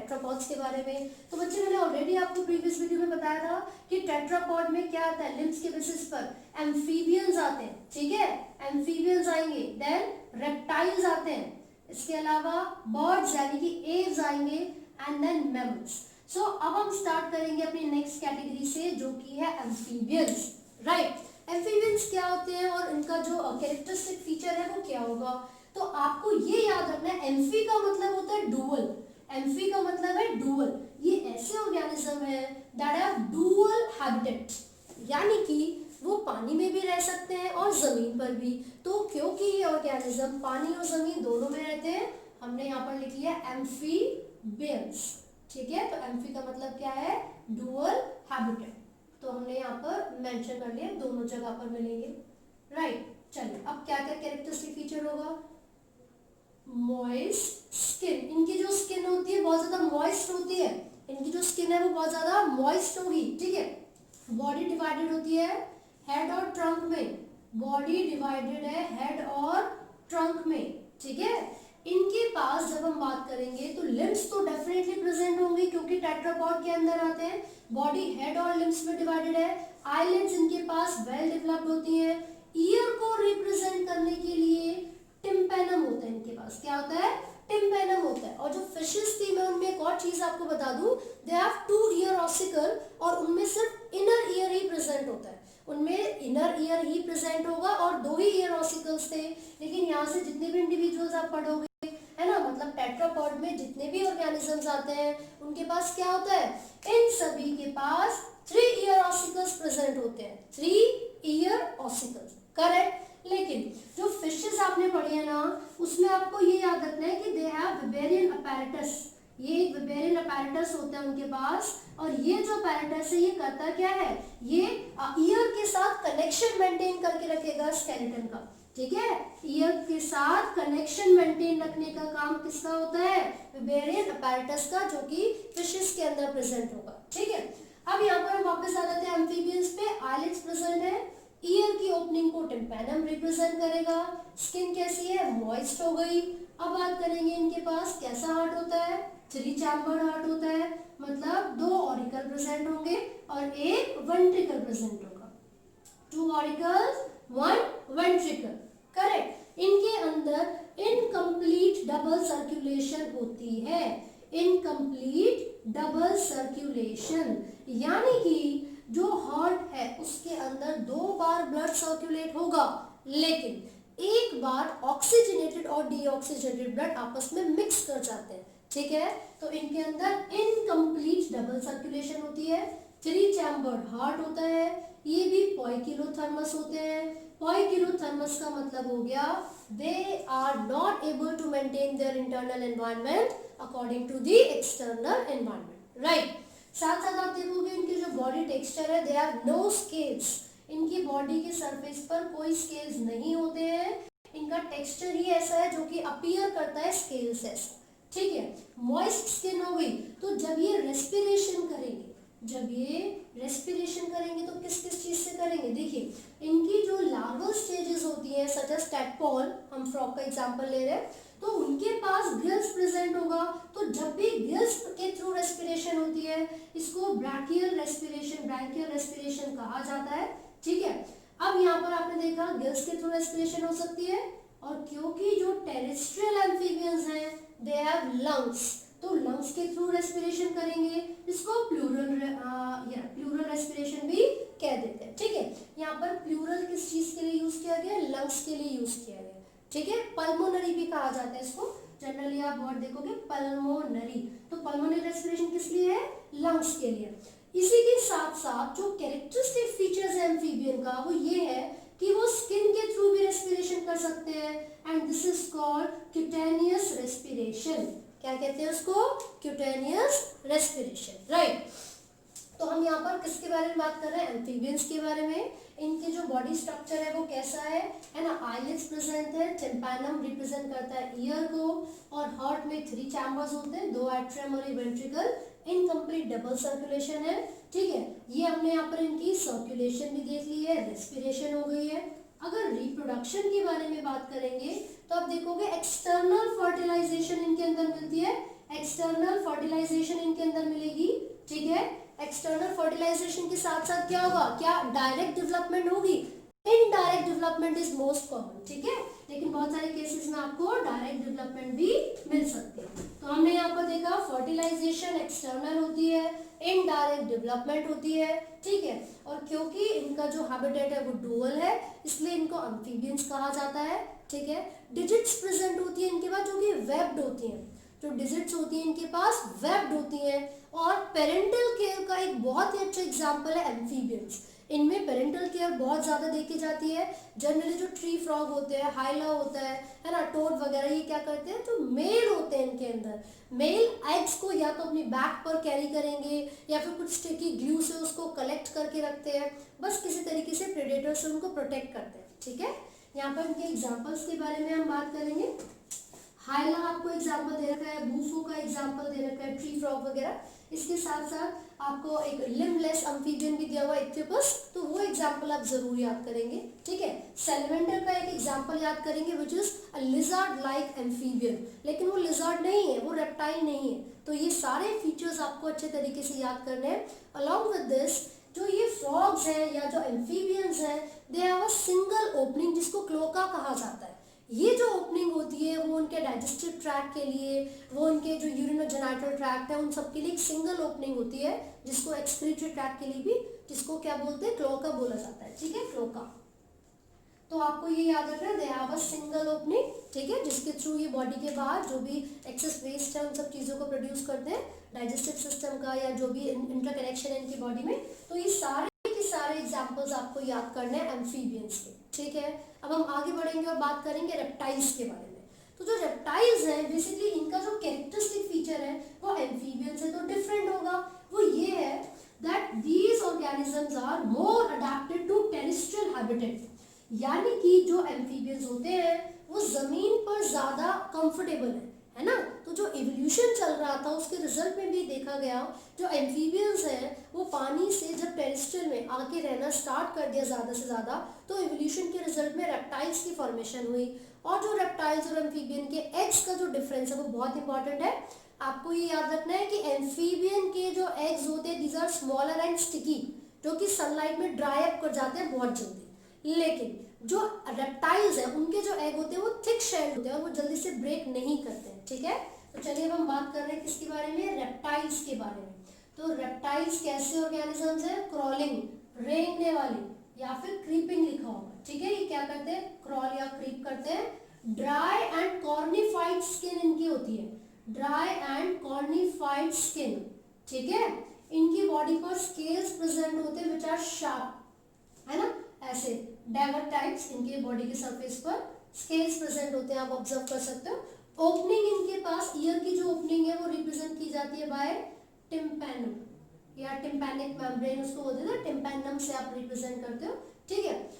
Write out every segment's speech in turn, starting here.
Tetrapods के बारे में। तो बच्चे मैंने ऑलरेडी आपको प्रीवियस वीडियो में बताया था कि टेट्रापॉड में क्या आता है, लिम्स के बेसिस पर एम्फीबियंस आते हैं, ठीक है, एम्फीबियंस आएंगे, देन रेप्टाइल्स आते हैं, इसके अलावा बर्ड्स यानी कि एव्स आएंगे, एंड देन मैमल्स। सो अब हम स्टार्ट करेंगे अपनी नेक्स्ट कैटेगरी से जो कि है एम्फीबियंस, राइट। एम्फीबियंस क्या होते हैं और इनका जो कैरेक्टरिस्टिक फीचर है वो क्या होगा। तो आपको ये याद रखना है, एम्फी का मतलब होता है डुअल, एम्फी का मतलब है डुअल। ये ऐसे ऑर्गेनिज्म है दैट हैव डुअल हैबिटेट, यानी कि वो पानी में भी रह सकते हैं और जमीन पर भी। तो क्योंकि ये ऑर्गेनिज्म पानी और जमीन दोनों में रहते हैं, हमने यहाँ पर लिख लिया एम्फीबियंस, ठीक है। तो एम्फी का मतलब क्या है, डुअल हैबिटेट, तो हमने यहाँ पर मेंशन कर लिया, दोनों जगह पर मिलेंगे, राइट। चलिए अब क्या क्या कैरेक्टरिस्टिक फीचर होगा, मॉइस्ट स्किन, इनकी जो स्किन होती है बहुत ज्यादा मॉइस्ट होती है, इनकी जो स्किन है वो बहुत ज्यादा मॉइस्ट होगी, ठीक है। बॉडी डिवाइडेड होती है हेड और ट्रंक में, बॉडी डिवाइडेड है हेड और ट्रंक में, ठीक है। इनके पास जब हम बात करेंगे तो लिम्स तो डेफिनेटली प्रेजेंट होंगे क्योंकि टेट्रापॉड के अंदर आते हैं, बॉडी हेड और लिम्स में डिवाइडेड है, आईलिड्स इनके पास वेल डेवलप्ड होती हैं, ईयर को रिप्रेजेंट करने के लिए टिम्पेनम होता है इनके पास, क्या होता है, टिम्पेनम होता है। और जो फिशेस थी मैं उनमें एक और चीज आपको बता दूं, दे हैव 2 ईयर ऑसिकल और उनमें सिर्फ इनर ईयर ही प्रेजेंट होता है, उनमें इनर ईयर ही प्रेजेंट होगा और 2 ही ईयर ऑसिकल्स थे। लेकिन यहाँ से जितने भी इंडिविजुअल्स आप पढ़ोगे है ना, मतलब टेट्रापॉड में जितने भी ऑर्गेनिजम्स आते हैं उनके पास क्या होता है, इन सभी के पास 3 ईयर ऑसिकल्स प्रेजेंट होते हैं, 3 ईयर ऑसिकल्स, करेक्ट। लेकिन जो फिशेस आपने पढ़ी है ना, उसमें आपको ये याद रखना है कि दे हैव विबेरियन अपैरेटस, ये एक विबेरियन अपैरेटस होता है उनके पास, और ये जो अपैरेटस है ये करता क्या है, ये ईयर के साथ कनेक्शन मेंटेन करके रखेगा स्केलेटन का, ठीक है। ईयर के साथ कनेक्शन मेंटेन रखने का काम किसका होता है, विबेरियन अपैरेटस का, जो कि फिशेस के अंदर प्रेजेंट होगा, ठीक है। अब यहाँ पर हम वापस आ जाते हैं एम्फीबियंस पे, आइलिड्स प्रेजेंट है, ईयर की ओपनिंग को टिम्पेनम रिप्रेजेंट करेगा, स्किन कैसी है, मॉइस्ट हो गई। अब बात करेंगे इनके पास कैसा हार्ट होता है, 3 चैम्बर्ड हार्ट होता है, मतलब 2 ऑरिकल प्रेजेंट होंगे और एक वेंट्रिकल प्रेजेंट होगा, 2 ऑरिकल्स 1 वेंट्रिकल, करेक्ट। इनके अंदर इनकम्प्लीट डबल सर्कुलेशन होती है, इनकम्प्लीट डबल सर्कुलेशन, यानी कि जो हार्ट है उसके अंदर 2 बार ब्लड सर्कुलेट होगा, लेकिन एक बार ऑक्सीजनेटेड और डीऑक्सीजनेटेड ब्लड आपस में मिक्स कर जाते हैं, ठीक है। तो इनके अंदर इनकम्प्लीट डबल सर्कुलेशन होती है, 3 चैम्बर्ड हार्ट होता है, ये भी पोइकिलोथर्मस होते हैं। पोइकिलोथर्मस का मतलब हो गया they are not able to maintain their internal environment according to the external environment, right. साथ साथ आप देखोगे इनकी जो बॉडी टेक्सचर है, दे हैव नो स्केल्स, इनकी बॉडी के सरफेस पर कोई स्केल्स नहीं होते हैं, इनका टेक्सचर ही ऐसा है जो कि अपीयर करता है स्केल्स ऐसा, ठीक है। मॉइस्ट स्किन हो गई, तो जब ये रेस्पिरेशन करेंगे, जब ये रेस्पिरेशन करेंगे तो किस किस चीज से करेंगे, देखिए इनकी जो लार्वल स्टेजेस होती है सच एज टैडपोल, हम फ्रॉग का एग्जांपल ले रहे हैं, तो उनके पास गिल्स प्रेजेंट होगा, तो जब भी गिल्स के थ्रू रेस्पिरेशन होती है इसको ब्रैकियल रेस्पिरेशन कहा जाता है, ठीक है। अब यहाँ पर आपने देखा गिल्स के थ्रू रेस्पिरेशन हो सकती है, और क्योंकि जो टेरेस्ट्रियल एम्फीबियंस हैं दे हैव लंग्स, तो लंग्स के थ्रू रेस्पिरेशन करेंगे, इसको प्लूरल रेस्पिरेशन भी कह देते हैं, ठीक है। यहाँ पर प्लूरल किस चीज के लिए यूज किया गया, लंग्स के लिए यूज किया गया, ठीक है। पल्मोनरी भी कहा जाता है इसको, जनरली आप वर्ड देखोगे पल्मोनरी, तो पल्मोनरी रेस्पिरेशन किस लिए है, लंग्स के लिए। इसी के साथ साथ जो कैरेक्टरिस्टिक फीचर्स है एम्फीबियन का वो ये है कि वो स्किन के थ्रू भी रेस्पिरेशन कर सकते हैं, and this is called cutaneous respiration, क्या कहते हैं उसको, क्यूटेनियस रेस्पिरेशन, राइट। तो हम यहाँ पर किसके बारे में बात कर रहे हैं, एम्फीबियंस के बारे में। इनके जो बॉडी स्ट्रक्चर है वो कैसा है ना, आइलिड्स प्रेजेंट है, टिम्पैनम रिप्रेजेंट करता है ईयर को, और हार्ट में 3 चैम्बर्स होते हैं, 2 एट्रियम और 1 वेंट्रिकल, इनकम्प्लीट डबल सर्कुलेशन है, ठीक है। ये हमने यहाँ पर इनकी सर्कुलेशन भी देख ली है, रेस्पिरेशन हो गई है। अगर रिप्रोडक्शन के बारे में बात करेंगे तो आप देखोगे एक्सटर्नल फर्टिलाइजेशन इनके अंदर मिलती है, एक्सटर्नल फर्टिलाइजेशन इनके अंदर मिलेगी, ठीक है। एक्सटर्नल फर्टिलाइजेशन के साथ साथ क्या होगा, क्या डायरेक्ट डेवलपमेंट होगी, indirect development is most common, ठीक है। लेकिन बहुत सारे केसेस में आपको डायरेक्ट डेवलपमेंट भी मिल सकती है। तो हमने यहाँ पर देखा फर्टिलाइजेशन एक्सटर्नल होती है, इनडायरेक्ट डेवलपमेंट होती है, ठीक है। और क्योंकि इनका जो हैबिटेट है वो डुअल है, इसलिए इनको एम्फीबियंस कहा जाता है, ठीक है। डिजिट्स प्रेजेंट होती है इनके पास जो कि वेब्ड होती हैं, जो डिजिट्स होती हैं इनके पास वेब्ड होती हैं। और पेरेंटल केयर का एक बहुत ही अच्छा एग्जांपल है एम्फीबियंस। इनमें पेरेंटल केयर बहुत ज्यादा देखी जाती है। जनरली जो ट्री फ्रॉग होते हैं, हाइला होता है ना, टोड वगैरह, ये क्या करते हैं, जो मेल होते हैं इनके अंदर, मेल एग्स को या तो अपनी बैक पर कैरी करेंगे या फिर कुछ स्टिकी ग्लू से उसको कलेक्ट करके रखते हैं, बस किसी तरीके से प्रेडेटर से उनको प्रोटेक्ट करते हैं, ठीक है। यहाँ पर इनके एग्जाम्पल्स के बारे में हम बात करेंगे। हाइला आपको एग्जाम्पल दे रखा है, बूफो का एग्जाम्पल दे रखा है, ट्री फ्रॉग वगैरह। इसके साथ साथ आपको एक लिम्बलेस एम्फीबियन भी दिया हुआ इक्विपस, तो वो एग्जाम्पल आप जरूर याद करेंगे, ठीक है। सैलमेंडर का एक एग्जाम्पल याद करेंगे which is a lizard like amphibian, लेकिन वो लिजर्ड नहीं है, वो रेप्टाइल नहीं है। तो ये सारे फीचर्स आपको अच्छे तरीके से याद करने हैं। अलॉन्ग विद दिस, जो ये फ्रॉग्स हैं या जो एम्फीबियंस हैं, they have a single opening जिसको क्लोका कहा जाता है। ये जो ओपनिंग होती है वो उनके डाइजेस्टिव ट्रैक्ट के लिए, वो उनके जो यूरिनोजेनिटल ट्रैक्ट है उन सब के लिए एक सिंगल ओपनिंग होती है, जिसको एक्सक्रीटरी ट्रैक्ट के लिए भी, जिसको क्या बोलते हैं, क्लोका बोला जाता है, ठीक है, क्लोका। तो आपको ये याद रखना है, they have a single opening, ठीक है, जिसके थ्रू ये बॉडी के बाहर जो भी एक्सेस वेस्ट है उन सब चीजों को प्रोड्यूस करते हैं, डाइजेस्टिव सिस्टम का या जो भी इंटरकनेक्शन है इनकी बॉडी में। तो ये सारे एग्जाम्पल्स आपको याद करने हैं एम्फीबियंस के, ठीक है। अब हम आगे बढ़ेंगे और बात करेंगे रेप्टाइल्स के बारे में। तो जो रेप्टाइल्स हैं, बेसिकली इनका जो कैरेक्टरिस्टिक फीचर है वो एम्फीबियन से तो डिफरेंट होगा। वो ये है that these organisms are more adapted to terrestrial habitat, यानी कि जो एम्फीबियंस होते हैं वो जमीन पर ज्यादा कंफर्टेबल है ना। तो जो इवोल्यूशन चल रहा था उसके रिजल्ट में भी देखा गया, जो एम्फीबियंस हैं वो पानी से जब टेरेस्ट्रियल में आके रहना स्टार्ट कर दिया ज़्यादा से ज़्यादा, तो इवोल्यूशन के रिजल्ट में रेप्टाइल्स की फॉर्मेशन हुई। और जो रेप्टाइल्स और एम्फीबियन के एग्स का जो डिफरेंस है वो बहुत इंपॉर्टेंट है। आपको ये याद रखना है कि एम्फीबियन के जो एग्स होते हैं these are smaller and sticky, जो कि सनलाइट में ड्राई अप कर जाते हैं बहुत जल्दी। लेकिन जो रेप्टाइल्स हैं उनके जो एग होते हैं वो थिक शेल्ड होते हैं और वो जल्दी से ब्रेक नहीं करते हैं, ठीक है। तो चलिए अब हम बात कर रहे हैं किसके बारे में, रेप्टाइल्स के बारे में। तो रेप्टाइल्स कैसे ऑर्गेनिजम्स हैं, क्रॉलिंग, रेंगने वाली या फिर क्रीपिंग लिखा होगा, ठीक है। ये क्या करते हैं, क्रॉल या क्रीप करते हैं। ड्राई एंड कॉर्निफाइड स्किन इनकी होती है, ड्राई एंड कॉर्निफाइड स्किन, ठीक है। इनकी बॉडी पर स्केल्स प्रेजेंट होते हैं विच आर शार्प, है ना, ऐसे डैगर टाइप्स इनके बॉडी के सरफेस पर स्केल्स प्रेजेंट होते हैं, आप ऑब्जर्व कर सकते हो। ओपनिंग इनके पास, ईयर की जो ओपनिंग है वो रिप्रेजेंट की जाती है बाय टिम्पैनम या टिम्पैनिक मेम्ब्रेन, उसको बोलते हैं, टिम्पैनम से आप रिप्रेजेंट करते हो, ठीक है।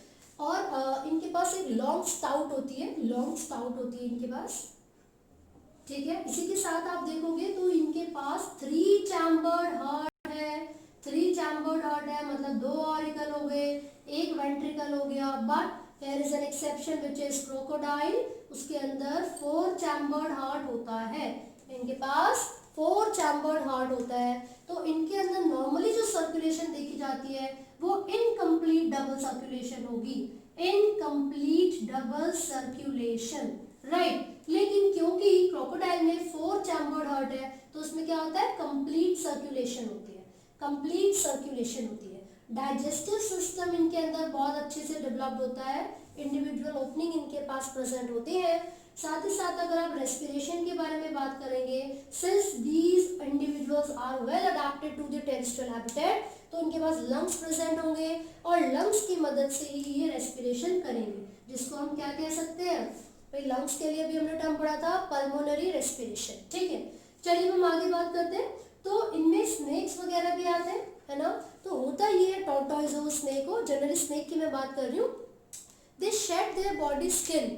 और इनके पास एक लॉन्ग स्टाउट होती है, लॉन्ग स्टाउट होती है इनके पास, ठीक है। इसी के साथ आप देखोगे तो इनके पास 3 चैम्बर्ड हार्ट है, 3 चैम्बर्ड हार्ट है, मतलब 2 ऑरिकल हो गए, एक वेंट्रिकल हो गया। But there is an exception which is crocodile, उसके अंदर 4 चैम्बर्ड हार्ट होता है, इनके पास 4 चैम्बर्ड हार्ट होता है। तो इनके अंदर नॉर्मली जो सर्कुलेशन देखी जाती है वो इनकम्प्लीट डबल सर्कुलेशन होगी, इनकम्प्लीट डबल सर्कुलेशन, राइट। लेकिन क्योंकि क्रोकोडाइल में 4 चैम्बर्ड हार्ट है तो उसमें क्या होता है, कंप्लीट सर्कुलेशन होती है, कंप्लीट सर्कुलेशन होती है। डाइजेस्टिव सिस्टम इनके अंदर बहुत अच्छे से डेवलप्ड होता है, इंडिविजुअल ओपनिंग इनके पास प्रेजेंट होते हैं। साथ ही साथ अगर आप रेस्पिरेशन के बारे में बात करेंगे, since these individuals are well adapted to the terrestrial habitat, तो उनके पास लंग्स प्रेजेंट होंगे और लंग्स की मदद से ही ये रेस्पिरेशन करेंगे, जिसको हम क्या कह सकते हैं भाई, लंग्स के लिए भी हमने टर्म पढ़ा था पल्मोनरी रेस्पिरेशन, ठीक है। चलिए हम आगे बात करते हैं। तो इनमें स्नेक्स वगैरह भी आते हैं, है ना। तो होता ये है, टॉर्टोइज हो, स्नेक हो, जनरली स्नेक की मैं बात कर रही हूँ, they shed their body skin,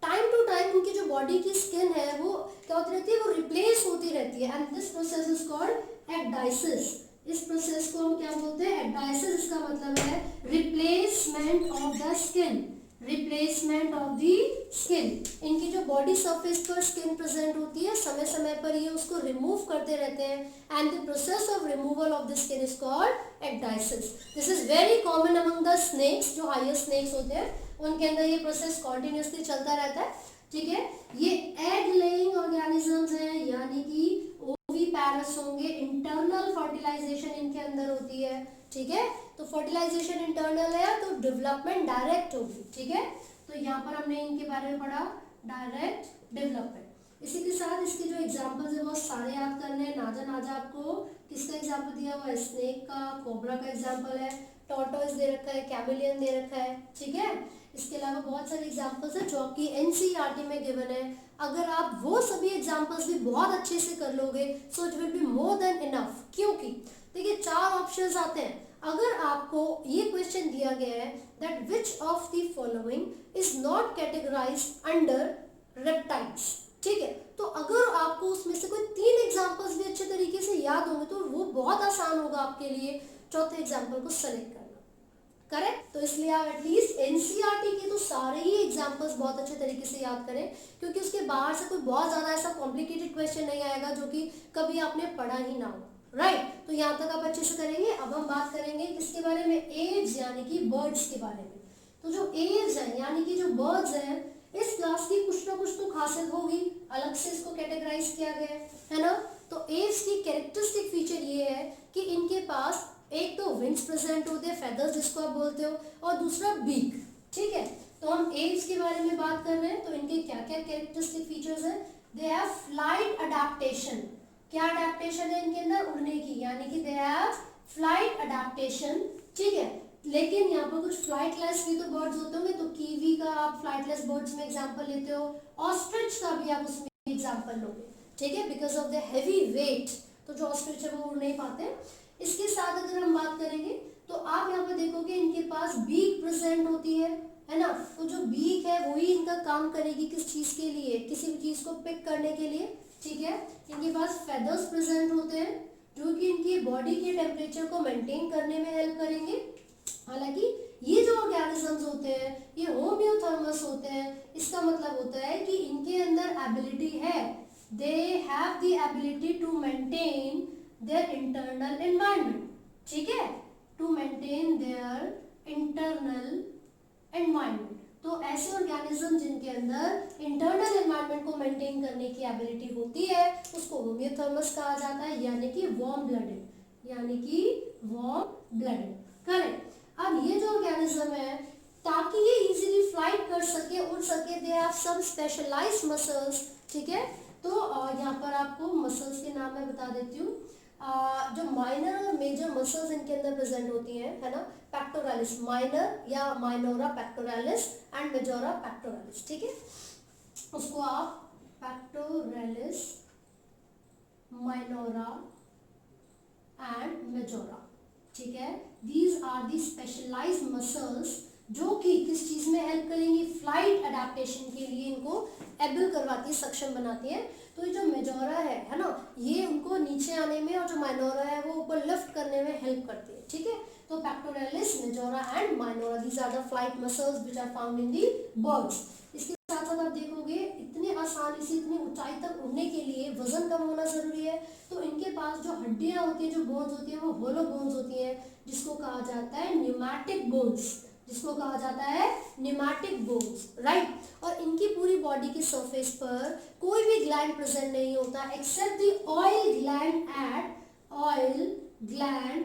time to time उनकी जो बॉडी की स्किन है वो क्या होती रहती है, वो रिप्लेस होती रहती है, and this process is called ecdysis. इस प्रोसेस को हम क्या बोलते हैं, एक्डाइसिस। इसका मतलब है replacement of the skin, replacement of the skin. इनकी जो बॉडी सरफेस पर स्किन प्रेजेंट होती है, समय समय पर ये उसको रिमूव करते रहते हैं, and the process of removal of the skin is called ecdysis. This is very common among the snakes. जो हायर स्नेक्स होते हैं उनके अंदर ये प्रोसेस कॉन्टिन्यूसली चलता रहता है, ठीक है। ये एग लेइंग ऑर्गेनिजम्स हैं, यानी कि ओविपैरस होंगे। इंटरनल फर्टिलाइजेशन इनके अंदर होती है, ठीक है। तो फर्टिलाइजेशन इंटरनल है तो डेवलपमेंट डायरेक्ट होगी, ठीक है। तो यहाँ पर हमने इनके बारे में पढ़ा डायरेक्ट डेवलपमेंट। इसी के साथ इसके जो एग्जांपल्स है बहुत सारे याद करने हैं। नाजा आपको किसका एग्जांपल दिया हुआ है? स्नेक का, कोबरा का एग्जांपल है, टॉर्टोइस दे रखा है, कैमेलियन दे रखा है, ठीक है। इसके अलावा बहुत सारे एग्जांपल्स है जो आपकी एनसीईआरटी में गिवन है। अगर आप वो सभी एग्जांपल्स भी बहुत अच्छे से कर लोगे so it will be more than enough. क्योंकि देखिए 4 ऑप्शंस आते हैं। अगर आपको ये क्वेश्चन दिया गया है that which of the following is not categorised under reptiles, ठीक है, तो अगर आपको उसमें से कोई 3 एग्जांपल्स भी अच्छे तरीके से याद होंगे तो वो बहुत आसान होगा आपके लिए चौथे एग्जांपल को सेलेक्ट करना, करेक्ट। तो इसलिए आप एटलीस्ट एनसीईआरटी के तो सारे ही एग्जांपल्स बहुत अच्छे तरीके से याद करें, क्योंकि उसके बाहर से कोई बहुत ज्यादा ऐसा कॉम्प्लिकेटेड क्वेश्चन नहीं आएगा जो कि कभी आपने पढ़ा ही ना हो, राइट। तो यहाँ तक आप अच्छे से करेंगे। अब हम बात करेंगे किसके बारे में? एव्स यानी कि बर्ड्स के बारे में। तो जो एव्स हैं यानी कि जो बर्ड्स हैं, इस क्लास की कुछ ना कुछ तो खासियत होगी, अलग से इसको कैटेगराइज किया गया है ना। तो एव्स की कैरेक्टरिस्टिक फीचर ये है कि इनके पास एक तो विंग्स प्रेजेंट होते हैं, फेदर्स जिसको आप बोलते हो, और दूसरा बीक, ठीक है। तो हम एव्स के बारे में बात कर रहे हैं। तो इनके क्या क्या कैरेक्टरिस्टिक फीचर्स हैं? They have flight adaptation. क्या अडैप्टेशन है इनके अंदर? उड़ने की, यानी कि दे हैव फ्लाइट अडैप्टेशन, ठीक है। लेकिन यहाँ पर कुछ फ्लाइटलेस भी तो बर्ड्स होते होंगे। तो कीवी का आप फ्लाइटलेस बर्ड्स में एग्जांपल लेते हो, ऑस्ट्रिच का भी आप उसमें एग्जांपल लोगे, ठीक है, because of the heavy weight. तो जो ऑस्ट्रिच है वो उड़ नहीं पाते। इसके साथ अगर हम बात करेंगे तो आप यहाँ पर देखोगे इनके पास बीक प्रेजेंट होती है ना। तो जो बीक है वही इनका काम करेगी किस चीज के लिए? किसी भी चीज को पिक करने के लिए, ठीक है। इनके पास फेदर्स प्रेजेंट होते हैं जो कि इनकी बॉडी के टेम्परेचर को मेंटेन करने में हेल्प करेंगे। हालांकि ये जो ऑर्गेनिजम्स होते हैं ये होम्योथर्मस होते हैं। इसका मतलब होता है कि इनके अंदर एबिलिटी है, they have the ability to maintain their internal environment, ठीक है, to maintain their internal environment. तो ऐसे ऑर्गेनिज्म जिनके अंदर इंटरनल एनवायरनमेंट को मेंटेन करने की एबिलिटी होती है उसको होम्योथर्मस कहा जाता है, यानी कि वार्म ब्लडेड, यानी कि वार्म ब्लडेड, करेक्ट। अब ये जो ऑर्गेनिज्म है ताकि ये इजीली फ्लाइट कर सके, उड़ सके, they have some specialised muscles, ठीक है। तो यहाँ पर आपको मसल्स के नाम मैं बता देती हूँ। जो माइनर और मेजर मसल्स इनके अंदर प्रेजेंट होती हैं, है ना। पेक्टोरालिस माइनर या minora pectoralis and majora pectoralis, ठीक है। उसको आप पेक्टोरालिस, माइनोरा एंड मेजोरा, ठीक है। These are the specialised muscles जो कि किस चीज में हेल्प करेंगी? फ्लाइट अडेप्टेशन के लिए इनको एबल करवाती है, सक्षम बनाती है। तो ये जो मेजोरा है ना, ये उनको नीचे आने में, और जो माइनोरा है वो ऊपर लिफ्ट करने में हेल्प करती है, ठीक है। तो pectoralis, majora and minora, these are the flight muscles which are found in the birds. इसके साथ साथ आप देखोगे इतने आसानी से इतनी ऊंचाई तक उड़ने के लिए वजन कम होना जरूरी है। तो इनके पास जो हड्डियां होती है, जो बोन्स होती है, वो होलो बोन्स होती है, जिसको कहा जाता है न्यूमैटिक बोन्स, जिसको कहा जाता है न्यूमैटिक बोन्स, राइट। और इनकी पूरी बॉडी की सरफेस पर कोई भी ग्लैंड प्रेजेंट नहीं होता except the oil gland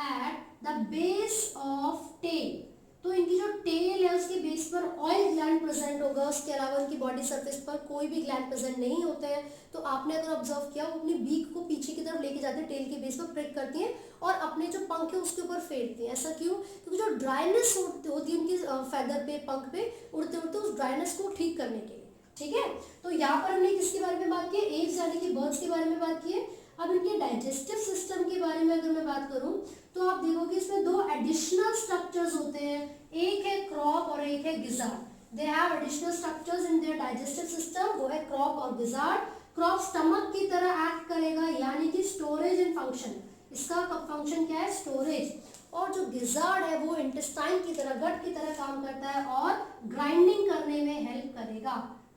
at the base of tail. तो इनकी जो टेल है उसके बेस पर ऑयल ग्लैंड प्रेजेंट होगा, उसके अलावा इनकी बॉडी सरफेस पर कोई भी ग्लैंड प्रेजेंट नहीं होते हैं। तो आपने अगर ऑब्जर्व किया वो अपनी बीक को पीछे की तरफ लेके जाते हैं, टेल के बेस पर प्रिक करती हैं और अपने जो पंख है उसके ऊपर फेरती हैं। ऐसा क्यों? क्योंकि जो ड्राइनेस होती है उनकी फेदर पे, पंख पे उड़ते उड़ते उस ड्राइनेस को ठीक करने के लिए, ठीक है। तो यहाँ पर हमने किसके बारे में बात की? एव्स यानी कि बर्ड्स के बारे में बात की है। अब इनके डाइजेस्टिव सिस्टम के बारे में अगर मैं बात करूं तो आप देखोगे इसमें 2 एडिशनल स्ट्रक्चर्स होते हैं, एक है क्रॉप और एक है gizzard. They have additional structures in their digestive system, वो है क्रॉप और गिजार्ड। क्रॉप स्टमक की तरह एक्ट करेगा, यानी कि स्टोरेज एंड फंक्शन। इसका फंक्शन क्या है? स्टोरेज। और जो गिजार्ड है वो इंटेस्टाइन की तरह, गट की तरह काम करता है और ग्राइंडिंग करने में हेल्प करेगा,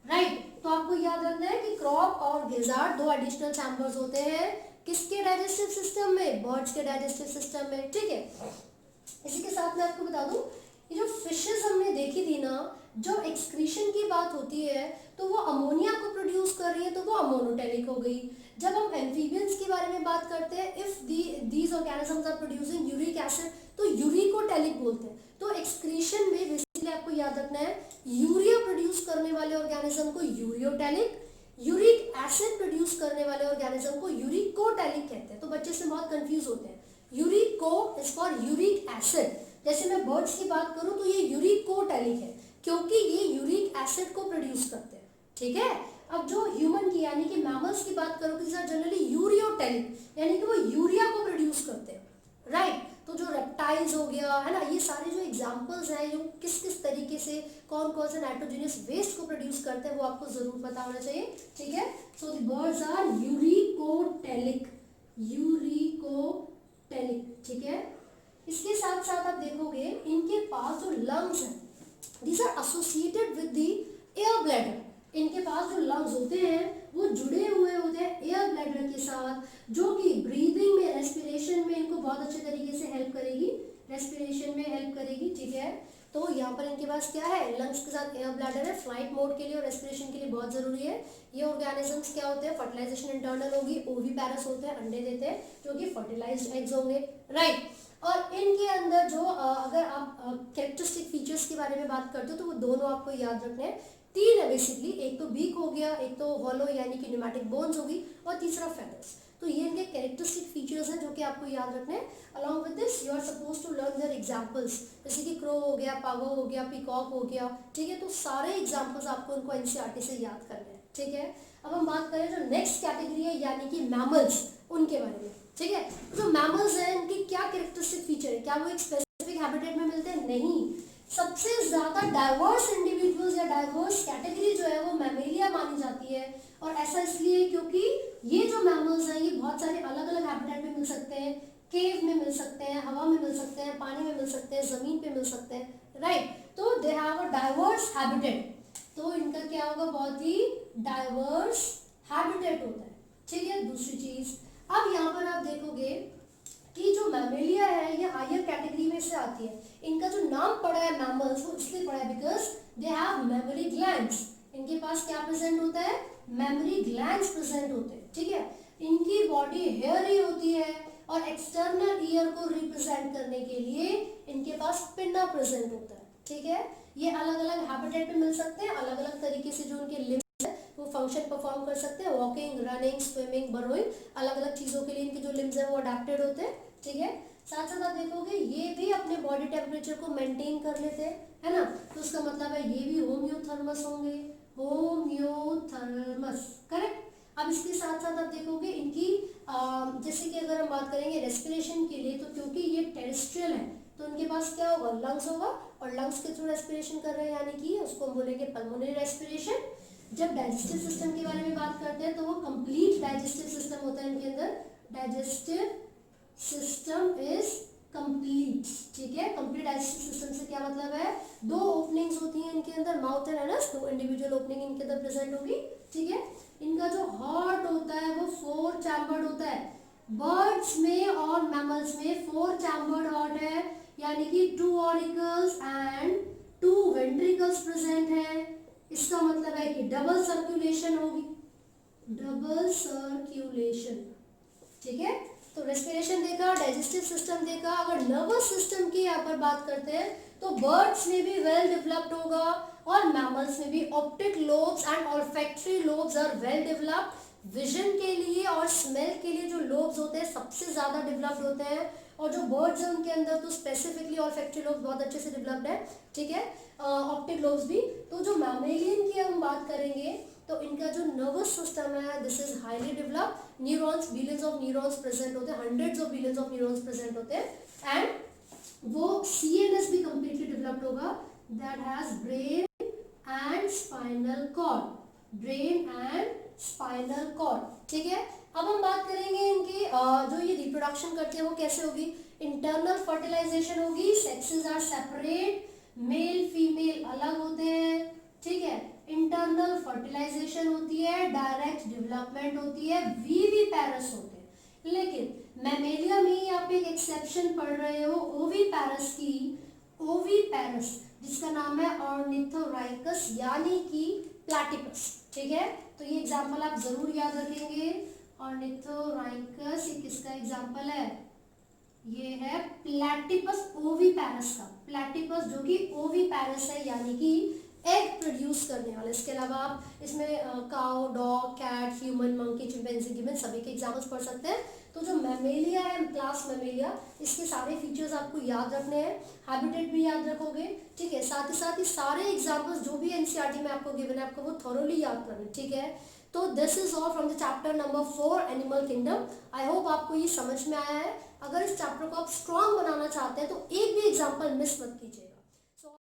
राइट। तो आपको याद रखना है कि क्रॉप और गिजार्ड दो एडिशनल चैम्बर्स होते हैं किसके डाइजेस्टिव सिस्टम में, बर्ड्स के डाइजेस्टिव सिस्टम में, ठीक है। इसी के साथ मैं आपको बता दूं, ये जो फिशेस हमने देखी थी ना, जो एक्सक्रीशन की बात होती है तो वो अमोनिया को प्रोड्यूस कर रही है, तो वो अमोनोटेलिक हो गई। जब हम एम्फीबियंस के बारे में बात करते हैं, if these organisms are producing uric acid तो यूरिकोटेलिक बोलते हैं। तो एक्सक्रीशन में बेसिकली आपको याद रखना है, यूरिया प्रोड्यूस करने वाले ऑर्गेनिज्म को यूरियोटेलिक, यूरिक एसिड प्रोड्यूस करने वाले ऑर्गेनिज्म को यूरिकोटेलिक कहते हैं। तो बच्चे इसमें बहुत कंफ्यूज होते हैं। यूरिको इज फॉर यूरिक एसिड, जैसे मैं बर्ड्स की बात करूं तो ये यूरिकोटेलिक है क्योंकि ये यूरिक एसिड को प्रोड्यूस करते हैं, ठीक है। अब जो ह्यूमन की यानी कि मैमल्स की बात करो कि जनरली यूरियोटेलिक, यानी कि वो यूरिया को प्रोड्यूस करते हैं, राइट। तो जो रेप्टाइल्स हो गया है ना, ये सारे जो एग्जांपल्स हैं, जो किस किस तरीके से कौन कौन से नाइट्रोजनियस वेस्ट को प्रोड्यूस करते हैं वो आपको जरूर पता होना चाहिए, ठीक है। So the birds are uricotelic, uricotelic, ठीक है। इसके साथ साथ आप देखोगे इनके पास जो लंग्स हैं, these are associated with the air bladder, इनके पास जो लंग्स होते हैं वो जुड़े हुए होते हैं एयर ब्लैडर के साथ, जो कि ब्रीदिंग में, रेस्पिरेशन में इनको बहुत अच्छे तरीके से हेल्प करेगी, रेस्पिरेशन में हेल्प करेगी, ठीक है। तो यहाँ पर इनके पास क्या है, लंग्स के साथ एयर ब्लैडर है, फ्लाइट मोड के लिए और रेस्पिरेशन के लिए बहुत जरूरी है। ये ऑर्गेनिजम्स क्या होते हैं, फर्टिलाइजेशन इंटरनल होगी, ओविपैरस होते हैं, अंडे देते हैं जो कि फर्टिलाइज्ड एग्स होंगे, राइट। और इनके अंदर जो अगर आप कैरेक्टरिस्टिक फीचर्स के बारे में बात करते हो तो वो दोनों आपको याद रखने हैं। तीन है बेसिकली, एक तो बीक हो गया, एक तो हॉलो यानी कि न्यूमैटिक बोन्स होगी, और तीसरा फेदर्स। तो ये इनके कैरेक्टरिस्टिक फीचर्स हैं जो कि आपको याद रखने हैं। Along with this you are suppose to learn their examples, जैसे कि क्रो हो गया, पावो हो गया, पीकॉक हो गया, ठीक है। तो सारे एग्जांपल्स आपको उनको एनसीईआरटी से याद करने हैं, ठीक है। अब हम बात करें जो नेक्स्ट कैटेगरी है यानी कि मैमल्स, उनके बारे में, ठीक है। जो मैमल्स हैं उनकी क्या कैरेक्टरिस्टिक फीचर है, क्या वो एक स्पेसिफिक हैबिटेट में मिलते हैं, नहीं। सबसे ज्यादा डाइवर्स इंडिविजुअल्स या डाइवर्स कैटेगरी जो है वो मैमेलिया मानी जाती है, और ऐसा इसलिए क्योंकि ये जो मैमल्स हैं ये बहुत सारे अलग अलग हैबिटेट में मिल सकते हैं, केव में मिल सकते हैं, हवा में मिल सकते हैं, पानी में मिल सकते हैं, जमीन पे मिल सकते हैं, राइट। तो they have a diverse habitat, तो इनका क्या होगा, बहुत ही डाइवर्स हैबिटेट होता है, ठीक है। दूसरी चीज, अब यहाँ पर आप देखोगे कि जो मैमेलिया है ये हायर कैटेगरी में से आती है। इनका जो नाम पड़ा है मैमल्स वो इसलिए पड़ा है because they have mammary glands, इनके पास क्या प्रेजेंट होता है, मेमोरी ग्लैंड्स प्रेजेंट होते हैं, ठीक है। इनकी बॉडी हेयरी होती है और एक्सटर्नल ईयर को रिप्रेजेंट करने के लिए इनके पास पिन्ना प्रेजेंट होता है, ठीक है। ये अलग अलग हैबिटेट में मिल सकते हैं, अलग अलग तरीके से जो उनके लिम्स है वो फंक्शन परफॉर्म कर सकते हैं, वॉकिंग, रनिंग, स्विमिंग, बरोइंग, अलग अलग चीजों के लिए इनके जो लिम्स है वो अडेप्टेड होते हैं, ठीक है। साथ साथ आप देखोगे ये भी अपने बॉडी टेम्परेचर को मेंटेन कर लेते हैं, है ना। तो उसका मतलब है ये भी होम्योथर्मस होंगे, होम्योथर्मस, करेक्ट। अब इसके साथ साथ आप देखोगे इनकी जैसे कि अगर हम बात करेंगे रेस्पिरेशन के लिए, तो क्योंकि ये टेरेस्ट्रियल है तो इनके पास क्या होगा, लंग्स होगा, और लंग्स के थ्रू रेस्पिरेशन कर रहे हैं यानी कि उसको हम बोलेंगे पल्मोनरी रेस्पिरेशन। जब डाइजेस्टिव सिस्टम के बारे में बात करते हैं तो वो कंप्लीट डाइजेस्टिव सिस्टम होता है इनके अंदर, डाइजेस्टिव सिस्टम इज कंप्लीट, ठीक है। कंप्लीट डाइजेस्टिव सिस्टम से क्या मतलब है, दो ओपनिंग्स होती हैं इनके अंदर, माउथ एंड एनस, दो इंडिविजुअल ओपनिंग इनके अंदर प्रेजेंट होगी, ठीक है। इनका जो हार्ट होता है वो 4 चैम्बर्ड होता है, बर्ड्स में और मैमल्स में 4 चैम्बर्ड हार्ट है, यानी कि 2 ऑरिकल्स एंड 2 वेंट्रिकल्स प्रेजेंट है। इसका मतलब है कि डबल सर्कुलेशन होगी, डबल सर्कुलेशन, ठीक है। तो रेस्पिरेशन देखा, डाइजेस्टिव सिस्टम देखा। अगर नर्वस सिस्टम की यहाँ पर बात करते हैं तो बर्ड्स में भी वेल डेवलप्ड होगा और मैमल्स में भी optic lobes and olfactory lobes are well developed. Vision के लिए और स्मेल के लिए जो लोब्स होते हैं सबसे ज्यादा डेवलप्ड होते हैं, और जो बर्ड्स हैं उनके अंदर तो स्पेसिफिकली ऑल्फैक्टरी लोब्स बहुत अच्छे से डेवलप्ड है, ठीक है, ऑप्टिक लोब्स भी। तो जो मैमेलियन की हम बात करेंगे तो इनका जो नर्वस सिस्टम है this is highly developed, neurons, billions of neurons present होते हैं, hundreds of billions of neurons present होते हैं, एंड वो सीएनएस भी कंप्लीटली डेवलप्ड होगा, that has brain and spinal cord, brain and spinal cord, ठीक है। अब हम बात करेंगे इनकी जो ये रिप्रोडक्शन करते हैं वो कैसे होगी। इंटरनल फर्टिलाइजेशन होगी, sexes are separate, male female अलग होते हैं, ठीक है। इंटरनल फर्टिलाइजेशन होती है, डायरेक्ट डेवलपमेंट होती है, वीवीपैरस होते हैं। लेकिन मैमेलिया में आप एक एक्सेप्शन पढ़ रहे हो ओवीपैरस की, ओवीपैरस जिसका नाम है ऑर्निथोराइकस यानी कि प्लैटिपस, ठीक है। तो ये एग्जांपल आप जरूर याद रखेंगे। ऑर्निथोराइकस ये किसका एग्जांपल है, ये है प्लैटिपस ओवीपैरस का, प्लैटिपस जो कि ओवीपैरस है यानी कि एग प्रोड्यूस करने वाले। इसके अलावा आप इसमें cow, dog, cat, human, monkey, chimpanzee, gibbon सभी के एग्जाम्पल्स पढ़ सकते हैं। तो जो मैमेलिया है, क्लास मैमेलिया, इसके सारे फीचर्स आपको याद रखने हैं, हैबिटेट भी याद रखोगे, ठीक है। साथ ही सारे एग्जाम्पल्स जो भी एनसीईआरटी में आपको गिवन है आपको वो थॉरोली याद करना, ठीक है। तो this is all from the chapter number 4 animal kingdom. I hope आपको ये समझ में आया है। अगर इस चैप्टर को आप स्ट्रॉन्ग बनाना चाहते हैं तो एक भी एग्जाम्पल मिस मत कीजिए।